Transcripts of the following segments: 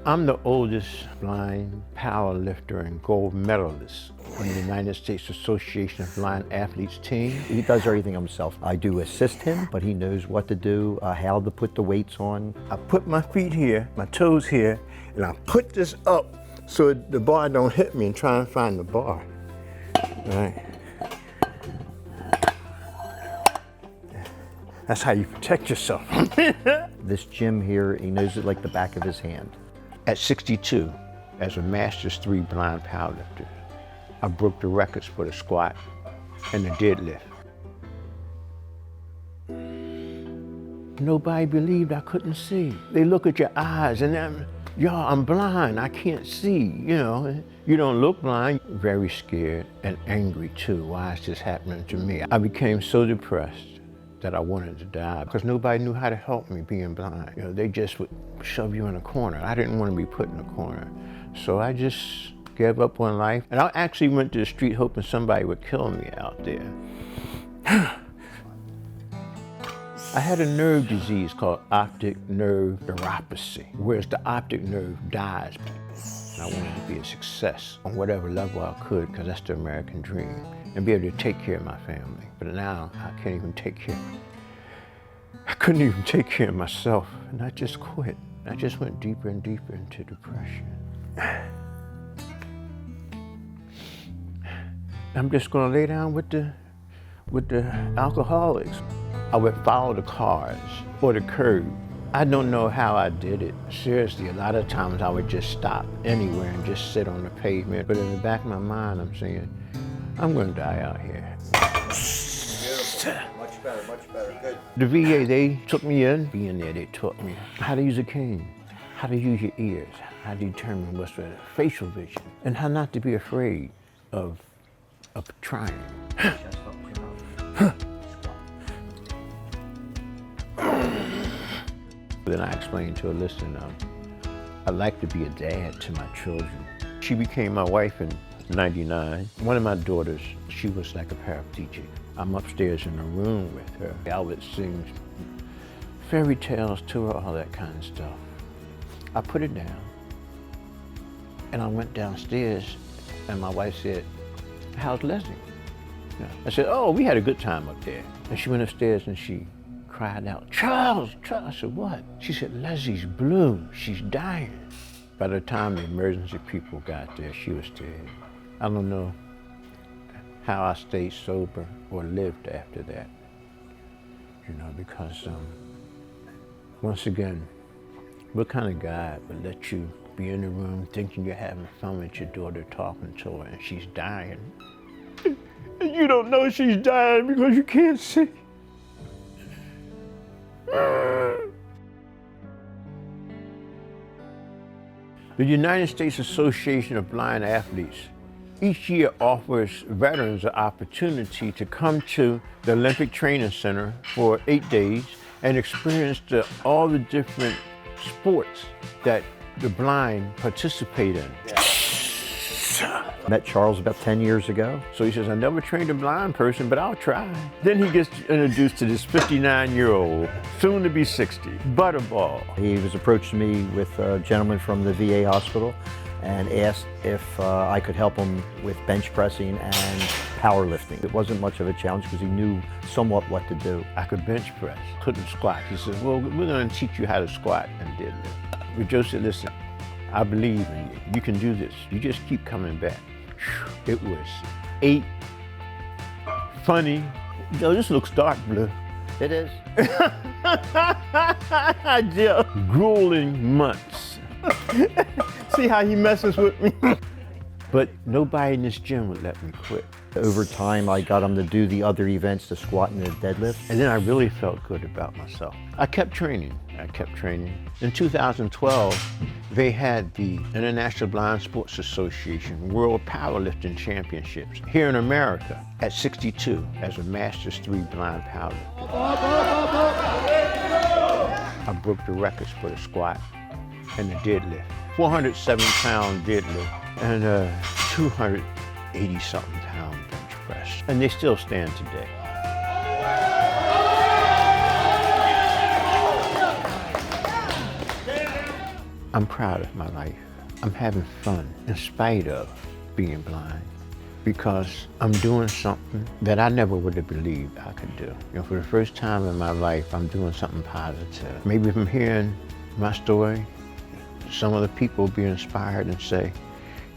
I'm the oldest blind powerlifter and gold medalist on the United States Association of Blind Athletes team. He does everything himself. I do assist him, but he knows what to do, how to put the weights on. I put my feet here, my toes here, and I put this up so the bar don't hit me and try and find the bar. All right. That's how you protect yourself. This gym here, he knows it like the back of his hand. At 62, as a Masters 3 blind powerlifter, I broke the records for the squat and the deadlift. Nobody believed I couldn't see. They look at your eyes and I'm blind, I can't see, you know. You don't look blind. Very scared and angry too. Why is this happening to me? I became so depressed that I wanted to die because nobody knew how to help me being blind. You know, they just would shove you in a corner. I didn't want to be put in a corner. So I just gave up on life. And I actually went to the street hoping somebody would kill me out there. I had a nerve disease called optic nerve neuropathy, whereas the optic nerve dies. I wanted to be a success on whatever level I could, because that's the American dream, and be able to take care of my family. But now I can't even take care. I couldn't even take care of myself, and I just quit. I just went deeper and deeper into depression. I'm just gonna lay down with the alcoholics. I would follow the cars or the curb. I don't know how I did it. Seriously, a lot of times I would just stop anywhere and just sit on the pavement. But in the back of my mind, I'm saying, I'm gonna die out here. Beautiful. Much better, good. The VA, they took me in. Being there, they taught me how to use a cane, how to use your ears, how to determine what's the facial vision, and how not to be afraid of trying. Then I explained to her, listen, I'd like to be a dad to my children. She became my wife in '99. One of my daughters, she was like a paraplegic. I'm upstairs in a room with her. I would sing fairy tales to her, all that kind of stuff. I put it down, and I went downstairs, and my wife said, how's Leslie? I said, oh, we had a good time up there. And she went upstairs and she cried out, Charles, Charles. I said, what? She said, Leslie's blue, she's dying. By the time the emergency people got there, she was dead. I don't know how I stayed sober or lived after that, you know, because once again, what kind of God would let you be in the room thinking you're having fun with your daughter, talking to her, and she's dying? And you don't know she's dying because you can't see. The United States Association of Blind Athletes each year offers veterans an opportunity to come to the Olympic Training Center for 8 days and experience all the different sports that the blind participate in. Yeah. Met Charles about 10 years ago. So he says, I never trained a blind person, but I'll try. Then he gets introduced to this 59-year-old, soon to be 60, Butterball. He was approached to me with a gentleman from the VA hospital and asked if I could help him with bench pressing and powerlifting. It wasn't much of a challenge because he knew somewhat what to do. I could bench press, couldn't squat. He says, well, we're going to teach you how to squat and deadlift. But Joe said, listen, I believe in you. You can do this. You just keep coming back. It was 8 funny. Yo, this looks dark blue. It is. Yeah. Grueling months. See how he messes with me? But nobody in this gym would let me quit. Over time, I got him to do the other events, the squat and the deadlift. And then I really felt good about myself. I kept training. In 2012, they had the International Blind Sports Association World Powerlifting Championships here in America at 62 as a Masters 3 blind powerlifter. I broke the records for the squat and the deadlift. 407-pound deadlift and 280-something pound bench press. And they still stand today. I'm proud of my life. I'm having fun in spite of being blind, because I'm doing something that I never would have believed I could do. For the first time in my life, I'm doing something positive. Maybe from hearing my story, some of the people will be inspired and say,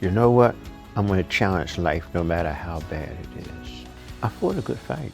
you know what? I'm going to challenge life no matter how bad it is. I fought a good fight.